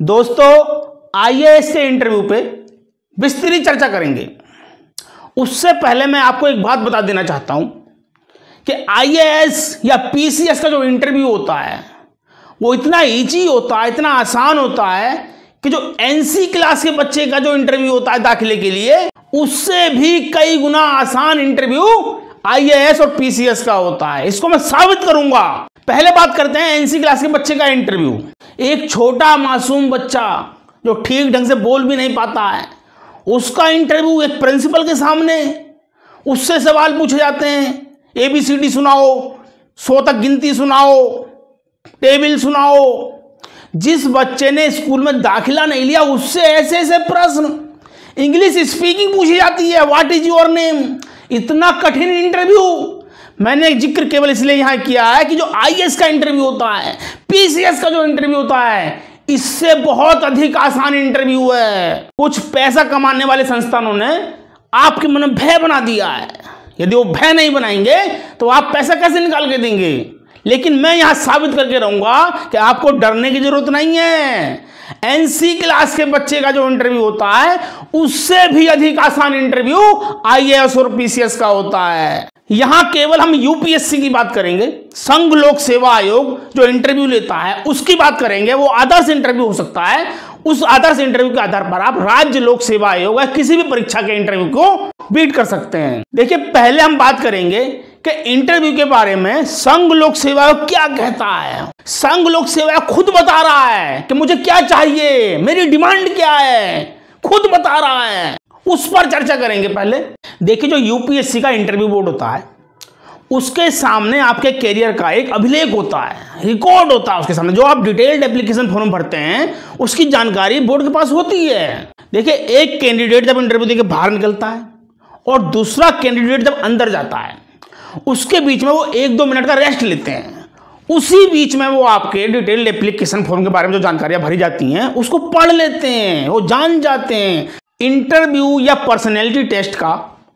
दोस्तों आईएएस के इंटरव्यू पे विस्तृत चर्चा करेंगे। उससे पहले मैं आपको एक बात बता देना चाहता हूं कि आईएएस या पीसीएस का जो इंटरव्यू होता है वो इतना इजी होता है, इतना आसान होता है कि जो एनसी क्लास के बच्चे का जो इंटरव्यू होता है दाखिले के लिए, उससे भी कई गुना आसान इंटरव्यू आईएएस और पीसीएस का होता है। इसको मैं साबित करूंगा। पहले बात करते हैं एनसी क्लास के बच्चे का इंटरव्यू। एक छोटा मासूम बच्चा जो ठीक ढंग से बोल भी नहीं पाता है, उसका इंटरव्यू एक प्रिंसिपल के सामने, उससे सवाल पूछे जाते हैं। एबीसीडी सुनाओ, 100 तक गिनती सुनाओ, टेबल सुनाओ। जिस बच्चे ने स्कूल में दाखिला नहीं लिया उससे ऐसे ऐसे प्रश्न, इंग्लिश स्पीकिंग पूछी जाती है, व्हाट इज योर नेम। इतना कठिन इंटरव्यू मैंने जिक्र केवल इसलिए यहां किया है कि जो आईएएस का इंटरव्यू होता है, पीसीएस का जो इंटरव्यू होता है, इससे बहुत अधिक आसान इंटरव्यू है। कुछ पैसा कमाने वाले संस्थानों ने आपके मन में भय बना दिया है। यदि वो भय नहीं बनाएंगे तो आप पैसा कैसे निकाल के देंगे। लेकिन मैं यहां साबित करके रहूंगा कि आपको डरने की जरूरत नहीं है। एनसी क्लास के बच्चे का जो इंटरव्यू होता है उससे भी अधिक आसान इंटरव्यू आईएएस और पीसीएस का होता है। यहां केवल हम यूपीएससी की बात करेंगे, संघ लोक सेवा आयोग जो इंटरव्यू लेता है उसकी बात करेंगे। वो आदर्श इंटरव्यू हो सकता है। उस आदर्श इंटरव्यू के आधार पर आप राज्य लोक सेवा आयोग या किसी भी परीक्षा के इंटरव्यू को बीट कर सकते हैं। देखिए, पहले हम बात करेंगे कि इंटरव्यू के बारे में संघ लोक सेवा आयोग क्या कहता है। संघ लोक सेवा आयोग खुद बता रहा है कि मुझे क्या चाहिए, मेरी डिमांड क्या है, खुद बता रहा है। उस पर चर्चा करेंगे। पहले देखिए, जो यूपीएससी का इंटरव्यू बोर्ड होता है उसके सामने आपके कैरियर का एक अभिलेख होता है, रिकॉर्ड होता है उसके सामने। जो आप डिटेल्ड एप्लीकेशन फॉर्म भरते हैं उसकी जानकारी बोर्ड के पास होती है। देखिए, एक कैंडिडेट जब इंटरव्यू देके बाहर निकलता है और दूसरा कैंडिडेट जब अंदर जाता है, उसके बीच में वो 1-2 मिनट का रेस्ट लेते हैं। उसी बीच में वो आपके डिटेल्ड एप्लीकेशन फॉर्म के बारे में जो जानकारियां भरी जाती हैं उसको पढ़ लेते हैं, वो जान जाते हैं। इंटरव्यू या पर्सनैलिटी टेस्ट का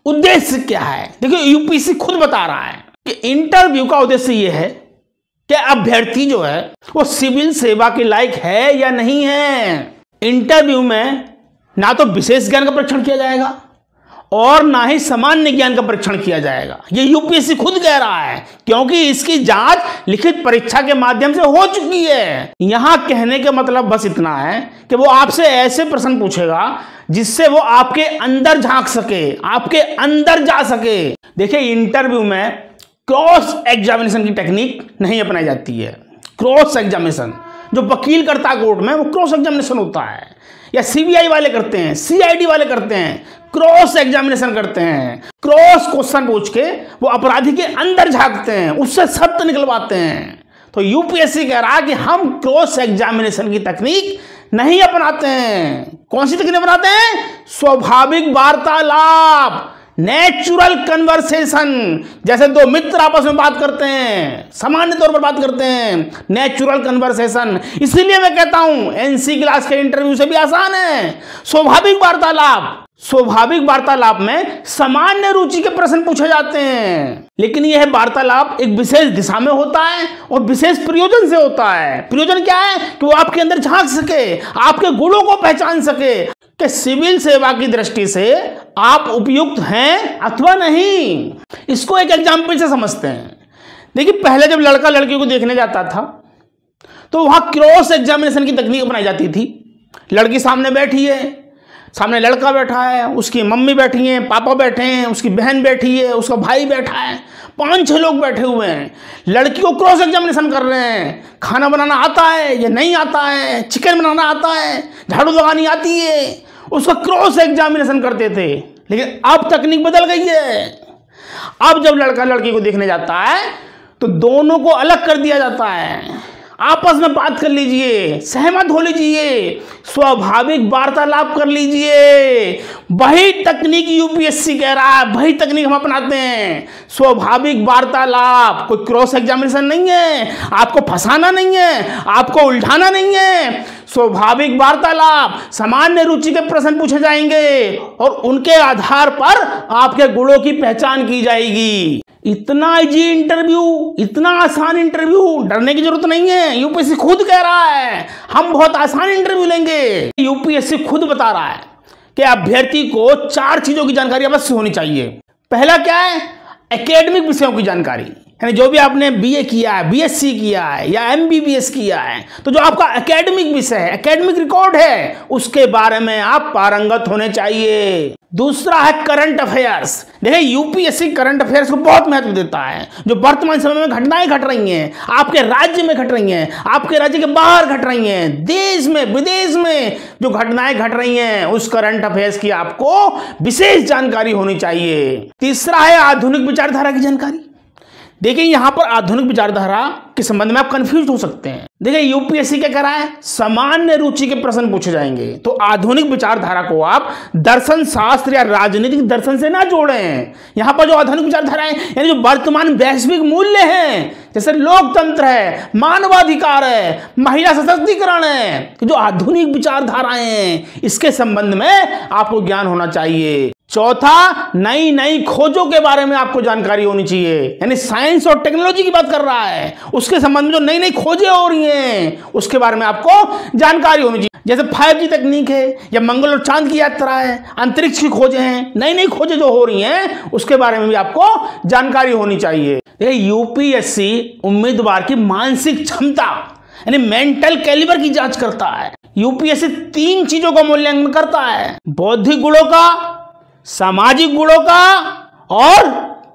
उद्देश्य क्या है? देखिए, यूपीएससी खुद बता रहा है कि इंटरव्यू का उद्देश्य यह है कि अभ्यर्थी जो है वो सिविल सेवा के लायक है या नहीं है। इंटरव्यू में ना तो विशेष ज्ञान का परीक्षण किया जाएगा और ना ही सामान्य ज्ञान का परीक्षण किया जाएगा। ये यूपीएससी खुद कह रहा है, क्योंकि इसकी जांच लिखित परीक्षा के माध्यम से हो चुकी है। यहां कहने का मतलब बस इतना है कि वो आपसे ऐसे प्रश्न पूछेगा जिससे वो आपके अंदर झांक सके, आपके अंदर जा सके। देखिए, इंटरव्यू में क्रॉस एग्जामिनेशन की टेक्निक नहीं अपनाई जाती है। क्रॉस एग्जामिनेशन जो वकील करता है कोर्ट में, वो क्रॉस एग्जामिनेशन होता है। या सीबीआई वाले करते हैं, सीआईडी वाले करते हैं, क्रॉस एग्जामिनेशन करते हैं। क्रॉस क्वेश्चन पूछ के वो अपराधी के अंदर झांकते हैं, उससे सत्य निकलवाते हैं। तो यूपीएससी कह रहा है कि हम क्रॉस एग्जामिनेशन की तकनीक नहीं अपनाते हैं। कौन सी तकनीक अपनाते हैं? स्वाभाविक वार्तालाप, नेचुरल कन्वर्सेशन। जैसे दो मित्र आपस में बात करते हैं, सामान्य तौर पर बात करते हैं, नेचुरल कन्वर्सेशन। इसीलिए मैं कहता हूं एनसी क्लास के इंटरव्यू से भी आसान है। स्वाभाविक वार्तालाप, स्वाभाविक वार्तालाप में सामान्य रुचि के प्रश्न पूछे जाते हैं, लेकिन यह वार्तालाप एक विशेष दिशा में होता है और विशेष प्रयोजन से होता है। प्रयोजन क्या है? कि वो आपके अंदर झांक सके, आपके गुणों को पहचान सके कि सिविल सेवा की दृष्टि से आप उपयुक्त हैं अथवा नहीं। इसको एक एग्जाम्पल से समझते हैं। देखिए, पहले जब लड़का लड़की को देखने जाता था तो वहां क्रॉस एग्जामिनेशन की तकनीक अपनाई जाती थी। लड़की सामने बैठी है, सामने लड़का बैठा है, उसकी मम्मी बैठी है, पापा बैठे हैं, उसकी बहन बैठी है, उसका भाई बैठा है, 5-6 लोग बैठे हुए हैं। लड़की को क्रॉस एग्जामिनेशन कर रहे हैं। खाना बनाना आता है या नहीं आता है, चिकन बनाना आता है, झाड़ू लगानी आती है, उसका क्रॉस एग्जामिनेशन करते थे। लेकिन अब तकनीक बदल गई है। अब जब लड़का लड़की को देखने जाता है तो दोनों को अलग कर दिया जाता है। आपस में बात कर लीजिए, सहमत हो लीजिए, स्वाभाविक वार्तालाप कर लीजिए। वही तकनीक यूपीएससी कह रहा है, वही तकनीक हम अपनाते हैं। स्वाभाविक वार्तालाप, कोई क्रॉस एग्जामिनेशन नहीं है। आपको फंसाना नहीं है, आपको उलझाना नहीं है। स्वाभाविक वार्तालाप, सामान्य रुचि के प्रश्न पूछे जाएंगे और उनके आधार पर आपके गुणों की पहचान की जाएगी। इतना इजी इंटरव्यू, इतना आसान इंटरव्यू, डरने की जरूरत नहीं है। यूपीएससी खुद कह रहा है हम बहुत आसान इंटरव्यू लेंगे। यूपीएससी खुद बता रहा है कि अभ्यर्थी को 4 चीजों की जानकारी अवश्य होनी चाहिए। पहला क्या है? एकेडमिक विषयों की जानकारी, यानी जो भी आपने बीए किया है, बीएससी किया है या एमबीबीएस किया है, तो जो आपका एकेडमिक विषय है, एकेडमिक रिकॉर्ड है, उसके बारे में आप पारंगत होने चाहिए। दूसरा है करंट अफेयर्स। देखिए यूपीएससी करंट अफेयर्स को बहुत महत्व देता है। जो वर्तमान समय में घटनाएं घट रही हैं, आपके राज्य में घट रही हैं, आपके राज्य के बाहर घट रही हैं, देश में विदेश में जो घटनाएं घट रही हैं, उस करंट अफेयर्स की आपको विशेष जानकारी होनी चाहिए। तीसरा है आधुनिक विचारधारा की जानकारी। देखिए यहां पर आधुनिक विचारधारा के संबंध में आप कंफ्यूज हो सकते हैं। देखिए यूपीएससी क्या कह रहा है? सामान्य रुचि के प्रश्न पूछे जाएंगे। तो आधुनिक विचारधारा को आप दर्शन शास्त्र या राजनीतिक दर्शन से ना जोड़ें। यहां पर जो आधुनिक विचारधारा है, यानी जो वर्तमान वैश्विक मूल्य हैं, जैसे लोकतंत्र है, मानवाधिकार है, महिला सशक्तिकरण है, जो आधुनिक विचारधाराएं हैं, इसके संबंध में आपको ज्ञान होना चाहिए। चौथा, नई नई खोजों के बारे में आपको जानकारी होनी चाहिए, यानी साइंस और टेक्नोलॉजी की बात कर रहा है, उसके संबंध में जो नई नई खोजें हो रही हैं, उसके बारे में आपको जानकारी होनी चाहिए। जैसे 5G तकनीक है, या मंगल और चांद की यात्रा है, अंतरिक्ष की खोजें हैं, नई नई खोजें जो हो रही हैं, उसके बारे में भी आपको जानकारी होनी चाहिए। देखिए यूपीएससी उम्मीदवार की मानसिक क्षमता यानी मेंटल कैलिबर की जांच करता है। यूपीएससी 3 चीजों का मूल्यांकन करता है: बौद्धिक गुणों का, सामाजिक गुणों का और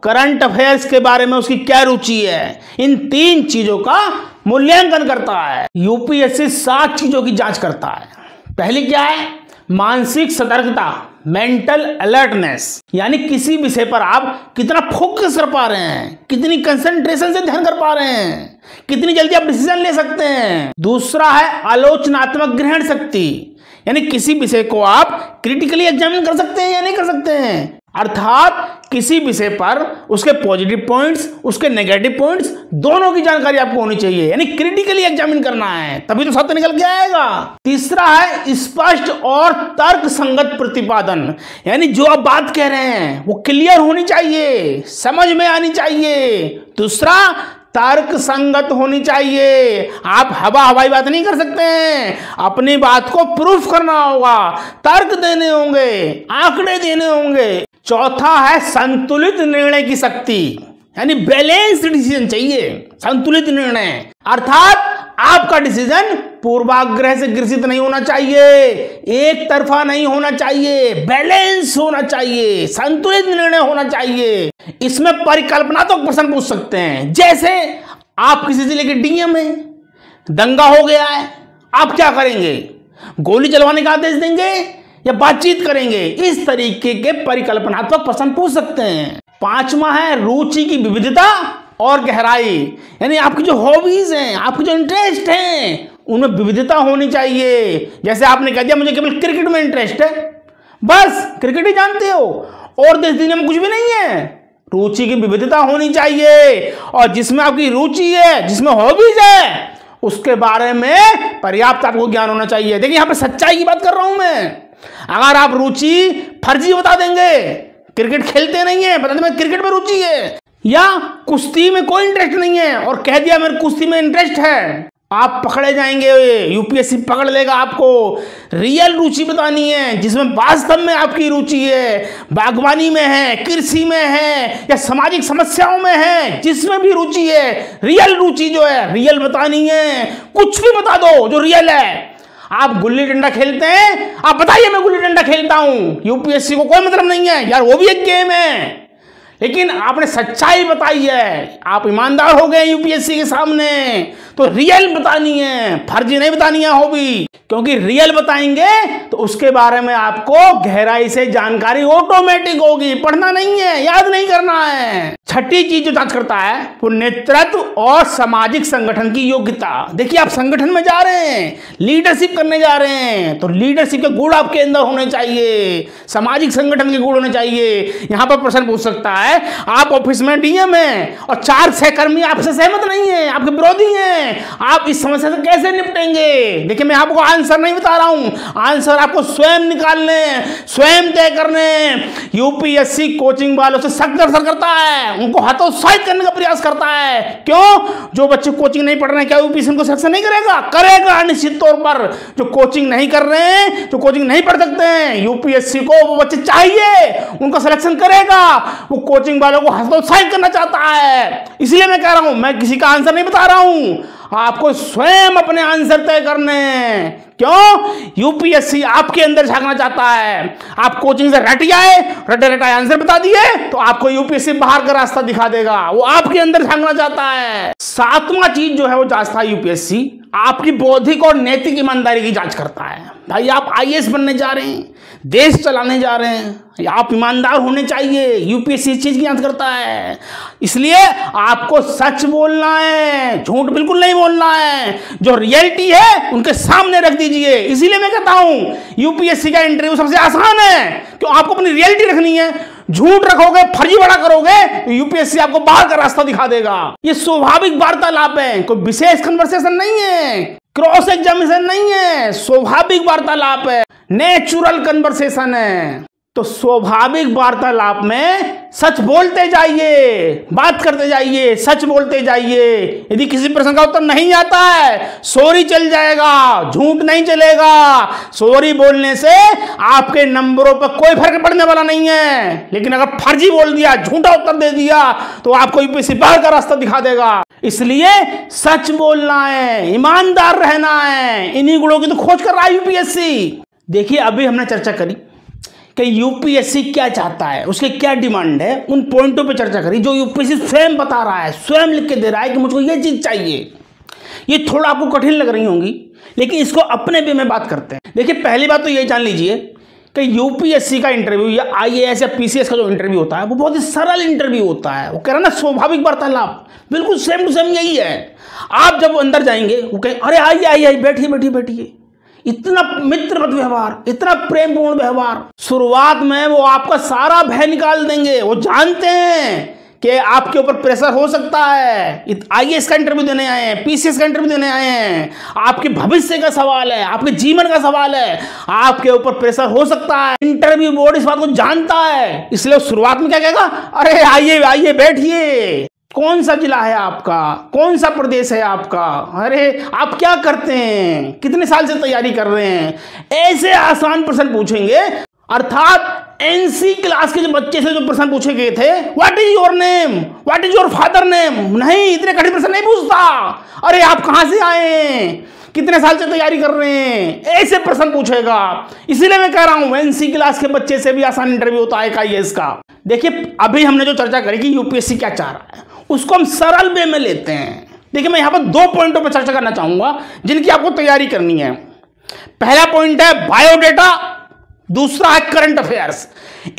करंट अफेयर्स के बारे में उसकी क्या रुचि है। इन 3 चीजों का मूल्यांकन करता है। यूपीएससी 7 चीजों की जांच करता है। पहली क्या है? मानसिक सतर्कता, मेंटल अलर्टनेस, यानी किसी विषय पर आप कितना फोकस कर पा रहे हैं, कितनी कंसंट्रेशन से ध्यान कर पा रहे हैं, कितनी जल्दी आप डिसीजन ले सकते हैं। दूसरा है आलोचनात्मक ग्रहण शक्ति, यानी किसी विषय को आप क्रिटिकली एग्जामिन कर सकते हैं या नहीं कर सकते हैं, अर्थात किसी विषय पर उसके पॉजिटिव पॉइंट्स, उसके नेगेटिव पॉइंट्स दोनों की जानकारी आपको होनी चाहिए, यानी क्रिटिकली एग्जामिन करना है, तभी तो सत्य निकल के आएगा। तीसरा है स्पष्ट और तर्क संगत प्रतिपादन, यानी जो आप बात कह रहे हैं वो क्लियर होनी चाहिए, समझ में आनी चाहिए। दूसरा, तर्क संगत होनी चाहिए। आप हवा हवाई बात नहीं कर सकते हैं, अपनी बात को प्रूफ करना होगा, तर्क देने होंगे, आंकड़े देने होंगे। चौथा है संतुलित निर्णय की शक्ति, यानी बैलेंस्ड डिसीजन चाहिए, संतुलित निर्णय, अर्थात आपका डिसीजन पूर्वाग्रह से ग्रसित नहीं होना चाहिए, एक तरफा नहीं होना चाहिए, बैलेंस होना चाहिए, संतुलित निर्णय होना चाहिए। इसमें परिकल्पनात्मक प्रश्न पूछ सकते हैं, जैसे आप किसी जिले के डीएम हैं, दंगा हो गया है, आप क्या करेंगे? गोली चलवाने का आदेश देंगे या बातचीत करेंगे? इस तरीके के परिकल्पनात्मक प्रश्न पूछ सकते हैं। 5वां है रुचि की विविधता और गहराई, यानी आपकी जो हॉबीज हैं, आपके जो इंटरेस्ट हैं, उनमें विविधता होनी चाहिए। जैसे आपने कह दिया मुझे केवल क्रिकेट में इंटरेस्ट है, बस क्रिकेट ही जानते हो और देश दुनिया में कुछ भी नहीं है। रुचि की विविधता होनी चाहिए, और जिसमें आपकी रुचि है, जिसमें हॉबीज है, उसके बारे में पर्याप्त आपको ज्ञान होना चाहिए। देखिए यहां पर सच्चाई की बात कर रहा हूं मैं। अगर आप रुचि फर्जी बता देंगे, क्रिकेट खेलते नहीं है, बता दें क्रिकेट में रुचि है, या कुश्ती में कोई इंटरेस्ट नहीं है और कह दिया मेरे कुश्ती में इंटरेस्ट है, आप पकड़े जाएंगे, यूपीएससी पकड़ लेगा आपको। रियल रुचि बतानी है, जिसमें वास्तव में आपकी रुचि है, बागवानी में है, कृषि में है, या सामाजिक समस्याओं में है, जिसमें भी रुचि है, रियल रुचि जो है रियल बतानी है। कुछ भी बता दो जो रियल है। आप गुल्ली डंडा खेलते हैं, आप बताइए मैं गुल्ली डंडा खेलता हूं, यूपीएससी को कोई मतलब नहीं है यार, वो भी एक गेम है, लेकिन आपने सच्चाई बताई है, आप ईमानदार हो गए यूपीएससी के सामने। तो रियल बतानी है, फर्जी नहीं बतानी है हॉबी, क्योंकि रियल बताएंगे तो उसके बारे में आपको गहराई से जानकारी ऑटोमेटिक होगी, पढ़ना नहीं है, याद नहीं करना है। छठी चीज जो जांच करता है वो नेतृत्व और सामाजिक संगठन की योग्यता। देखिए आप संगठन में जा रहे हैं, लीडरशिप करने जा रहे हैं, तो लीडरशिप के गुण आपके अंदर होने चाहिए, सामाजिक संगठन के गुण होने चाहिए। यहां पर प्रश्न पूछ सकता है, आप ऑफिस में डीएम हैं और 4 सहकर्मी आपसे सहमत नहीं है, आपके विरोधी हैं, आप इस समस्या से कैसे निपटेंगे? देखिए मैं आपको आंसर नहीं बता रहा हूं, आंसर आपको स्वयं निकालने, स्वयं तय करने। यूपीएससी कोचिंग वालों से सख्त असर करता है, उनको हतोत्साहित करने का प्रयास करता है। क्यों? जो बच्चे कोचिंग नहीं पढ़ रहे हैं, क्या यूपीएससी उनको सिलेक्शन नहीं करेगा? करेगा निश्चित तौर पर। जो कोचिंग नहीं कर रहे हैं, जो कोचिंग नहीं पढ़ सकते हैं, यूपीएससी को वो बच्चे चाहिए, उनका सिलेक्शन करेगा। वो कोचिंग वालों को हतोत्साहित करना चाहता है। इसलिए मैं कह रहा हूं, मैं किसी का आंसर नहीं बता रहा हूं, आपको स्वयं अपने आंसर तय करने। क्यों? यूपीएससी आपके अंदर झांकना चाहता है। आप कोचिंग से रट आए, रटे रटाए आंसर बता दिए, तो आपको यूपीएससी बाहर का रास्ता दिखा देगा। वो आपके अंदर झांकना चाहता है। सातवां चीज जो है वो जांचता है यूपीएससी, आपकी बौद्धिक और नैतिक ईमानदारी की जांच करता है। भाई आप आईएएस बनने जा रहे हैं, देश चलाने जा रहे हैं, आप ईमानदार होने चाहिए। यूपीएससी इस चीज की जांच करता है। इसलिए आपको सच बोलना है, झूठ बिल्कुल नहीं बोलना है। जो रियलिटी है उनके सामने रख दीजिए। इसीलिए मैं कहता हूं यूपीएससी का इंटरव्यू सबसे आसान है। क्यों? आपको अपनी रियलिटी रखनी है। झूठ रखोगे, फर्जी बड़ा करोगे, तो यूपीएससी आपको बाहर का रास्ता दिखा देगा। ये स्वाभाविक वार्तालाप है, कोई विशेष कन्वर्सेशन नहीं है, क्रॉस एग्जामिनेशन नहीं है, स्वाभाविक वार्तालाप है, नेचुरल कन्वर्सेशन है। तो स्वाभाविक वार्तालाप में सच बोलते जाइए, बात करते जाइए, सच बोलते जाइए। यदि किसी प्रश्न का उत्तर नहीं आता है, सॉरी चल जाएगा, झूठ नहीं चलेगा। सॉरी बोलने से आपके नंबरों पर कोई फर्क पड़ने वाला नहीं है। लेकिन अगर फर्जी बोल दिया, झूठा उत्तर दे दिया, तो आपको यूपीएससी बाहर का रास्ता दिखा देगा। इसलिए सच बोलना है, ईमानदार रहना है। इन्हीं गुणों की तो खोज कर रहा है यूपीएससी। देखिए, अभी हमने चर्चा करी कि यूपीएससी क्या चाहता है, उसके क्या डिमांड है, उन पॉइंटों पे चर्चा करी जो यूपीएससी स्वयं बता रहा है, स्वयं लिख के दे रहा है कि मुझको ये चीज चाहिए। ये थोड़ा आपको कठिन लग रही होंगी, लेकिन इसको अपने वे में बात करते हैं। देखिए, पहली बात तो ये जान लीजिए कि यूपीएससी का इंटरव्यू या आईएएस या पीसीएस का जो इंटरव्यू होता है वो बहुत ही सरल इंटरव्यू होता है। वो कह रहा ना स्वाभाविक वार्तालाप, बिल्कुल सेम टू सेम यही है। आप जब अंदर जाएंगे, वो कहें अरे आइए आइए, बैठिए बैठिए बैठिए। इतना मित्रवत व्यवहार, इतना प्रेमपूर्ण व्यवहार। शुरुआत में वो आपका सारा भय निकाल देंगे। वो जानते हैं कि आपके ऊपर प्रेशर हो सकता है। आईएएस का इंटरव्यू देने आए हैं, पीसीएस का इंटरव्यू देने आए हैं, आपके भविष्य का सवाल है, आपके जीवन का सवाल है, आपके ऊपर प्रेशर हो सकता है। इंटरव्यू बोर्ड इस बात को जानता है। इसलिए शुरुआत में क्या कहेगा, अरे आइए आइए बैठिए, कौन सा जिला है आपका, कौन सा प्रदेश है आपका, अरे आप क्या करते हैं, कितने साल से तैयारी कर रहे हैं, ऐसे आसान प्रश्न पूछेंगे। अर्थात एनसी क्लास के जो बच्चे से जो प्रश्न पूछे गए थे, what is your name, what is your father name, नहीं, इतने कठिन प्रश्न नहीं पूछता। अरे आप कहां से आए, कितने साल से तैयारी कर रहे हैं, ऐसे प्रश्न पूछेगा। इसीलिए मैं कह रहा हूं एनसी क्लास के बच्चे से भी आसान इंटरव्यू होता है आईएएस का। देखिए, अभी हमने जो चर्चा करी कि यूपीएससी क्या चाह रहा है, उसको हम सरल वे में लेते हैं। देखिए, मैं यहां पर 2 पॉइंटों पर चर्चा करना चाहूंगा जिनकी आपको तैयारी करनी है। पहला पॉइंट है बायोडेटा, दूसरा है करंट अफेयर्स।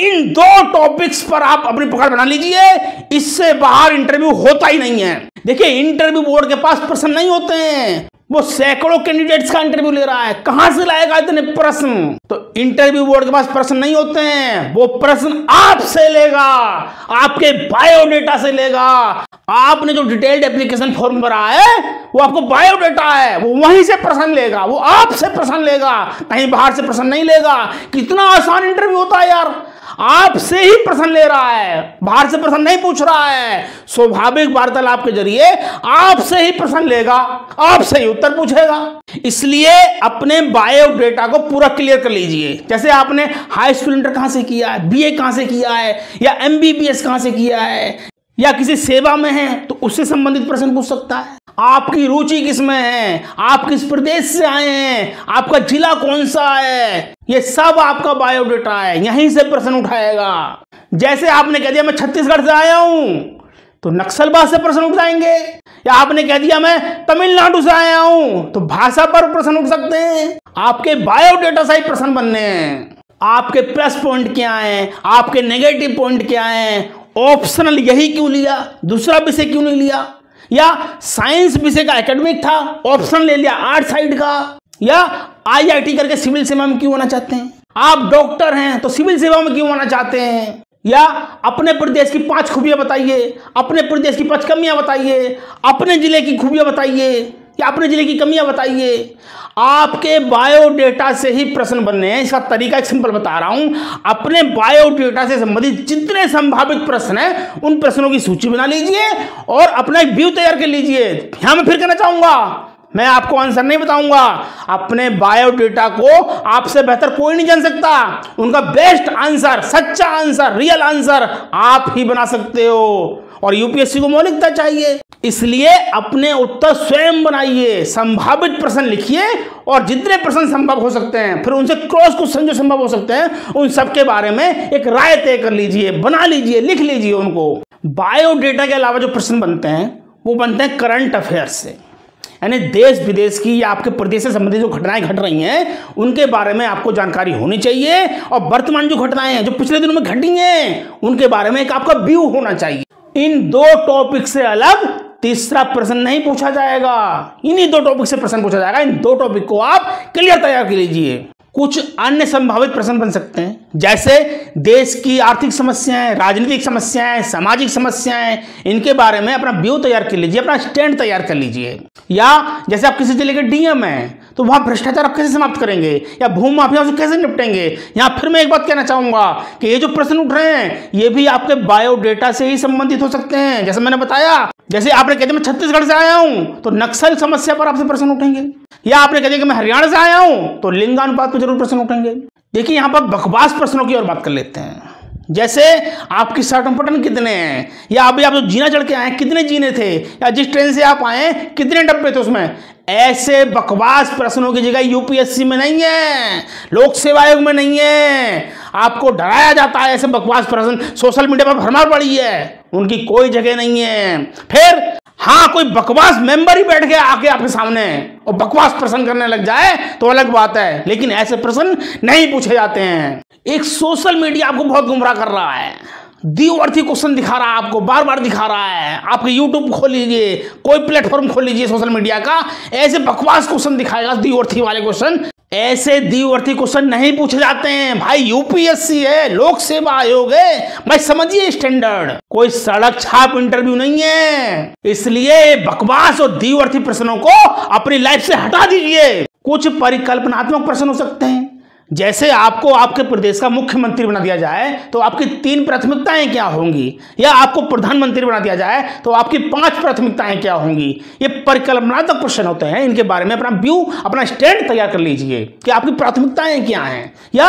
इन 2 टॉपिक्स पर आप अपनी पकड़ बना लीजिए, इससे बाहर इंटरव्यू होता ही नहीं है। देखिए, इंटरव्यू बोर्ड के पास प्रश्न नहीं होते हैं, वो सैकड़ों कैंडिडेट्स का इंटरव्यू ले रहा है, कहां से लाएगा इतने प्रश्न। तो इंटरव्यू बोर्ड के पास प्रश्न नहीं होते हैं, वो प्रश्न आपसे लेगा, आपके बायोडेटा से लेगा। आपने जो डिटेल्ड एप्लीकेशन फॉर्म भरा है वो आपको बायोडेटा है, वो वहीं से प्रश्न लेगा, वो आपसे प्रश्न लेगा, कहीं बाहर से प्रश्न नहीं लेगा। कितना आसान इंटरव्यू होता है यार, आपसे ही प्रश्न ले रहा है, बाहर से प्रश्न नहीं पूछ रहा है। स्वाभाविक वार्तालाप के जरिए आपसे ही प्रश्न लेगा, आपसे ही उत्तर पूछेगा। इसलिए अपने बायोडेटा को पूरा क्लियर कर लीजिए। जैसे आपने हाई स्कूल इंटर कहां से किया है, बीए कहां से किया है, या एमबीबीएस कहां से किया है, या किसी सेवा में है तो उससे संबंधित प्रश्न पूछ सकता है। आपकी रुचि किसमें है, आप किस प्रदेश से आए हैं, आपका जिला कौन सा है, ये सब आपका बायोडेटा है, यहीं से प्रश्न उठाएगा। जैसे आपने कह दिया मैं छत्तीसगढ़ से आया हूं तो नक्सलवाद से प्रश्न उठ जाएंगे, या आपने कह दिया मैं तमिलनाडु से आया हूं तो भाषा पर प्रश्न उठ सकते हैं। आपके बायोडेटा से ही प्रश्न बनने हैं। आपके प्लस पॉइंट क्या है, आपके नेगेटिव पॉइंट क्या है, ऑप्शनल यही क्यों लिया, दूसरा विषय क्यों नहीं लिया, या साइंस विषय का एकेडमिक था, ऑप्शन ले लिया आर्ट साइड का, या आईआईटी करके सिविल सेवा में क्यों होना चाहते हैं, आप डॉक्टर हैं तो सिविल सेवा में क्यों होना चाहते हैं, या अपने प्रदेश की 5 खूबियां बताइए, अपने प्रदेश की 5 कमियां बताइए, अपने जिले की खूबियां बताइए या अपने जिले की कमियां बताइए। आपके बायोडेटा से ही प्रश्न बनने हैं। इसका तरीका एक सिंपल बता रहा हूं। अपने बायोडेटा से संबंधित जितने संभावित प्रश्न हैं उन प्रश्नों की सूची बना लीजिए और अपना एक व्यू तैयार कर लीजिए। यहां मैं फिर कहना चाहूंगा, मैं आपको आंसर नहीं बताऊंगा। अपने बायोडेटा को आपसे बेहतर कोई नहीं जान सकता। उनका बेस्ट आंसर, सच्चा आंसर, रियल आंसर आप ही बना सकते हो। और यूपीएससी को मौलिकता चाहिए, इसलिए अपने उत्तर स्वयं बनाइए, संभावित प्रश्न लिखिए और जितने प्रश्न संभव हो सकते हैं फिर उनसे क्रॉस क्वेश्चन जो संभव हो सकते हैं उन सब के बारे में एक राय तय कर लीजिए, बना लीजिए, लिख लीजिए उनको। बायोडेटा के अलावा जो प्रश्न बनते हैं वो बनते हैं करंट अफेयर्स से, यानी देश विदेश की या आपके प्रदेश से संबंधित जो घटनाएं घट रही हैं उनके बारे में आपको जानकारी होनी चाहिए। और वर्तमान जो घटनाएं हैं जो पिछले दिनों में घटी हैं उनके बारे में एक आपका व्यू होना चाहिए। इन दो टॉपिक से अलग तीसरा प्रश्न नहीं पूछा जाएगा। इन्हीं दो टॉपिक से प्रश्न पूछा जाएगा। इन दो टॉपिक को आप क्लियर तैयार कर लीजिए। कुछ अन्य संभावित प्रश्न बन सकते हैं, जैसे देश की आर्थिक समस्याएं, राजनीतिक समस्याएं, सामाजिक समस्याएं, इनके बारे में अपना व्यू तैयार कर लीजिए, अपना स्टैंड तैयार कर लीजिए। या जैसे आप किसी जिले के डीएम हैं तो वहां भ्रष्टाचार आप कैसे समाप्त करेंगे या भूमि माफिया से कैसे निपटेंगे। यहां फिर मैं एक बात कहना चाहूंगा कि ये जो प्रश्न उठ रहे हैं ये भी आपके बायोडेटा से ही संबंधित हो सकते हैं। जैसे मैंने बताया, जैसे आपने कहते मैं छत्तीसगढ़ से आया हूं तो नक्सल समस्या पर आपसे प्रश्न उठेंगे, या आपने कहते कि मैं हरियाणा से आया हूं तो लिंगानुपात पर जरूर प्रश्न उठेंगे। देखिए यहां पर बकवास प्रश्नों की और बात कर लेते हैं, जैसे आपकी सर्टन पटन कितने हैं, या अभी आप जो जीना चढ़ के आए कितने जीने थे, या जिस ट्रेन से आप आए कितने डब्बे थे उसमें। ऐसे बकवास प्रश्नों की जगह यूपीएससी में नहीं है, लोक सेवा आयोग में नहीं है। आपको डराया जाता है ऐसे बकवास प्रश्न सोशल मीडिया पर भरमार पड़ी है, उनकी कोई जगह नहीं है। फिर हाँ, कोई बकवास मेंबर ही बैठ गया आके आपके सामने और बकवास प्रश्न करने लग जाए तो अलग बात है, लेकिन ऐसे प्रश्न नहीं पूछे जाते हैं। एक सोशल मीडिया आपको बहुत गुमराह कर रहा है, द्विअर्थी क्वेश्चन दिखा रहा है, आपको बार बार दिखा रहा है। आपके यूट्यूब खोल लीजिए, कोई प्लेटफॉर्म खोल लीजिए सोशल मीडिया का, ऐसे बकवास क्वेश्चन दिखाएगा, द्विअर्थी वाले क्वेश्चन। ऐसे द्विअर्थी क्वेश्चन नहीं पूछे जाते हैं भाई। यूपीएससी है, लोक सेवा आयोग है भाई, समझिए स्टैंडर्ड। कोई सड़क छाप इंटरव्यू नहीं है, इसलिए बकवास और द्विअर्थी प्रश्नों को अपनी लाइफ से हटा दीजिए। कुछ परिकल्पनात्मक प्रश्न हो सकते हैं, जैसे आपको आपके प्रदेश का मुख्यमंत्री बना दिया जाए तो आपकी 3 प्राथमिकताएं क्या होंगी, या आपको प्रधानमंत्री बना दिया जाए तो आपकी 5 प्राथमिकताएं क्या होंगी। ये परिकल्पनात्मक प्रश्न होते हैं, इनके बारे में अपना व्यू, अपना स्टैंड तैयार कर लीजिए कि आपकी प्राथमिकताएं क्या हैं, या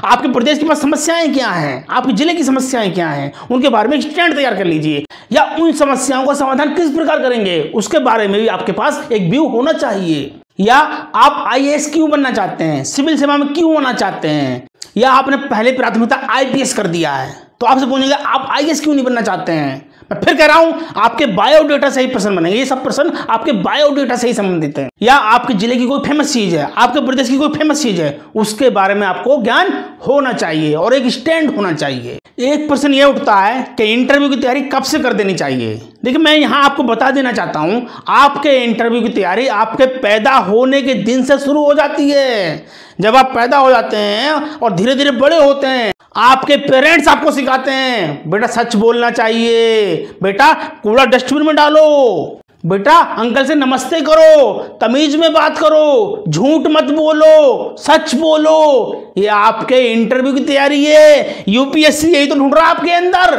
आपके प्रदेश के पास समस्याएं क्या हैं, आपके जिले की समस्याएं क्या हैं, उनके बारे में स्टैंड तैयार कर लीजिए। या उन समस्याओं का समाधान किस प्रकार करेंगे उसके बारे में भी आपके पास एक व्यू होना चाहिए। या आप आईएएस क्यों बनना चाहते हैं, सिविल सेवा में क्यों होना चाहते हैं, या आपने पहले प्राथमिकता आईपीएस कर दिया है तो आपसे पूछेंगे आप आईएएस क्यों नहीं बनना चाहते हैं। मैं फिर कह रहा हूं, आपके बायोडेटा से ही प्रश्न बनेंगे। ये सब प्रश्न आपके बायोडेटा से ही संबंधित है। या आपके जिले की कोई फेमस चीज है, आपके प्रदेश की कोई फेमस चीज है, उसके बारे में आपको ज्ञान होना चाहिए और एक स्टैंड होना चाहिए। एक प्रश्न ये उठता है कि इंटरव्यू की तैयारी कब से कर देनी चाहिए। देखिए मैं यहां आपको बता देना चाहता हूं, आपके इंटरव्यू की तैयारी आपके पैदा होने के दिन से शुरू हो जाती है। जब आप पैदा हो जाते हैं और धीरे धीरे बड़े होते हैं, आपके पेरेंट्स आपको सिखाते हैं बेटा सच बोलना चाहिए, बेटा कूड़ा डस्टबिन में डालो, बेटा अंकल से नमस्ते करो, तमीज में बात करो, झूठ मत बोलो, सच बोलो। ये आपके इंटरव्यू की तैयारी है। यूपीएससी यही तो ढूंढ रहा है आपके अंदर।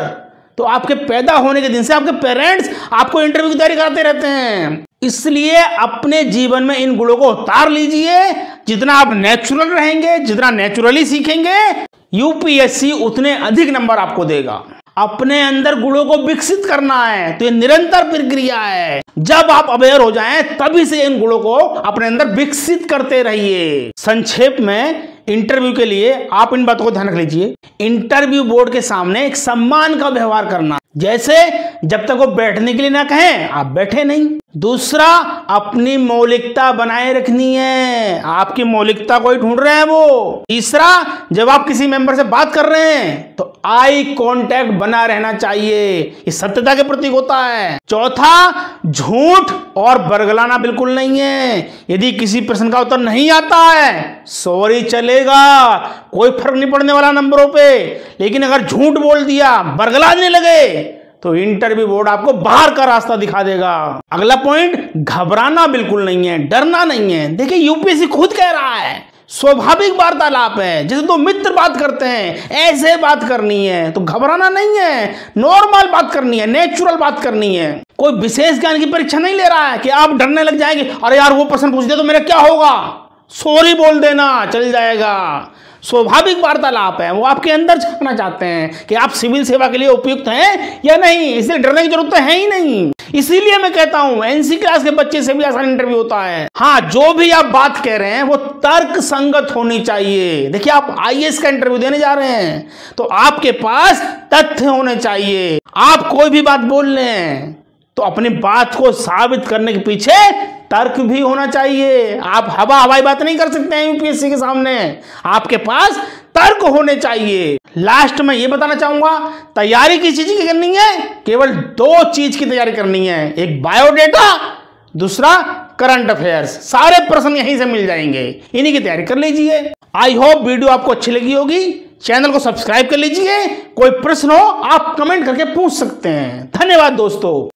तो आपके पैदा होने के दिन से आपके पेरेंट्स आपको इंटरव्यू की तैयारी कराते रहते हैं। इसलिए अपने जीवन में इन गुणों को उतार लीजिए। जितना आप नेचुरल रहेंगे, जितना नेचुरली सीखेंगे, यूपीएससी उतने अधिक नंबर आपको देगा। अपने अंदर गुणों को विकसित करना है तो ये निरंतर प्रक्रिया है। जब आप अवेयर हो जाएं तभी से इन गुणों को अपने अंदर विकसित करते रहिए। संक्षेप में इंटरव्यू के लिए आप इन बातों को ध्यान रख लीजिए। इंटरव्यू बोर्ड के सामने एक सम्मान का व्यवहार करना, जैसे जब तक वो बैठने के लिए ना कहें आप बैठे नहीं। दूसरा, अपनी मौलिकता बनाए रखनी है, आपकी मौलिकता को ही ढूंढ रहे हैं वो। तीसरा, जब आप किसी मेंबर से बात कर रहे हैं तो आई कांटेक्ट बना रहना चाहिए, ये सत्यता के प्रतीक होता है। चौथा, झूठ और बरगलाना बिल्कुल नहीं है। यदि किसी प्रश्न का उत्तर नहीं आता है सॉरी चलेगा, कोई फर्क नहीं पड़ने वाला नंबरों पे, लेकिन अगर झूठ बोल दिया, बरगलाने लगे तो इंटरव्यू बोर्ड आपको बाहर का रास्ता दिखा देगा। अगला पॉइंट, घबराना बिल्कुल नहीं है, डरना नहीं है। देखिए यूपीएससी खुद कह रहा है स्वाभाविक वार्तालाप है, जैसे दो मित्र बात करते हैं ऐसे बात करनी है, तो घबराना नहीं है, नॉर्मल बात करनी है, नेचुरल बात करनी है। कोई विशेष ज्ञान की परीक्षा नहीं ले रहा है कि आप डरने लग जाएंगे, अरे यार वो प्रश्न पूछ दिया तो मेरा क्या होगा, सॉरी बोल देना चल जाएगा। स्वाभाविक वार्तालाप है, वो आपके अंदर झांकना चाहते हैं कि आप सिविल सेवा के लिए उपयुक्त हैं या नहीं, इसलिए डरने की जरूरत है ही नहीं। इसीलिए मैं कहता हूं एनसी क्लास के बच्चे से भी आसान इंटरव्यू होता है। हाँ, जो भी आप बात कह रहे हैं वो तर्क संगत होनी चाहिए। देखिए आप आईएएस का इंटरव्यू देने जा रहे हैं तो आपके पास तथ्य होने चाहिए। आप कोई भी बात बोल रहे हैं तो अपनी बात को साबित करने के पीछे तर्क भी होना चाहिए। आप हवाई बात नहीं कर सकते हैं यूपीएससी के सामने, आपके पास तर्क होने चाहिए। लास्ट में ये बताना चाहूंगा, तैयारी किस चीज की करनी है, केवल 2 चीज की तैयारी करनी है, एक बायोडेटा, दूसरा करंट अफेयर्स। सारे प्रश्न यहीं से मिल जाएंगे, इन्हीं की तैयारी कर लीजिए। आई होप वीडियो आपको अच्छी लगी होगी। चैनल को सब्सक्राइब कर लीजिए। कोई प्रश्न हो आप कमेंट करके पूछ सकते हैं। धन्यवाद दोस्तों।